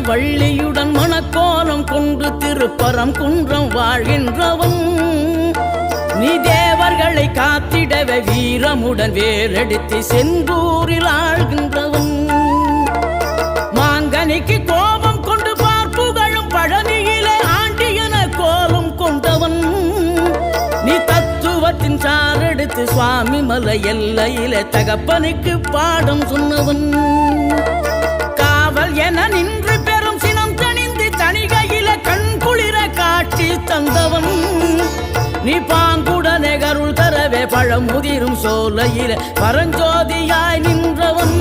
வள்ளியுடன் மணக்கோலம் கொண்டு திருப்பரம் குன்றம் வாழ்கின்றவன் நீ தேவர்களை காத்திடவே வீரமுடன் வேலெடுத்து செந்தூரில் ஆழ்கின்றவன் மாங்கனிக்கு கோபம் கொண்டு பார்ப்புகழும் பழனியிலே ஆண்டியன கோலம் கொண்டவன் நீ தத்துவத்தின் சாரெடுத்து சுவாமி மலை எல்லையிலே தகப்பனுக்கு பாடம் சொன்னவன் காவல் என நின்று பெரும் சினம் தணிந்து தணிகையில கண் குளிர காட்சி தந்தவன் நீ பாங்குடனே கருள் தரவே பழமுதிரும் சோலையில பரஞ்சோதியாய் நின்றவன்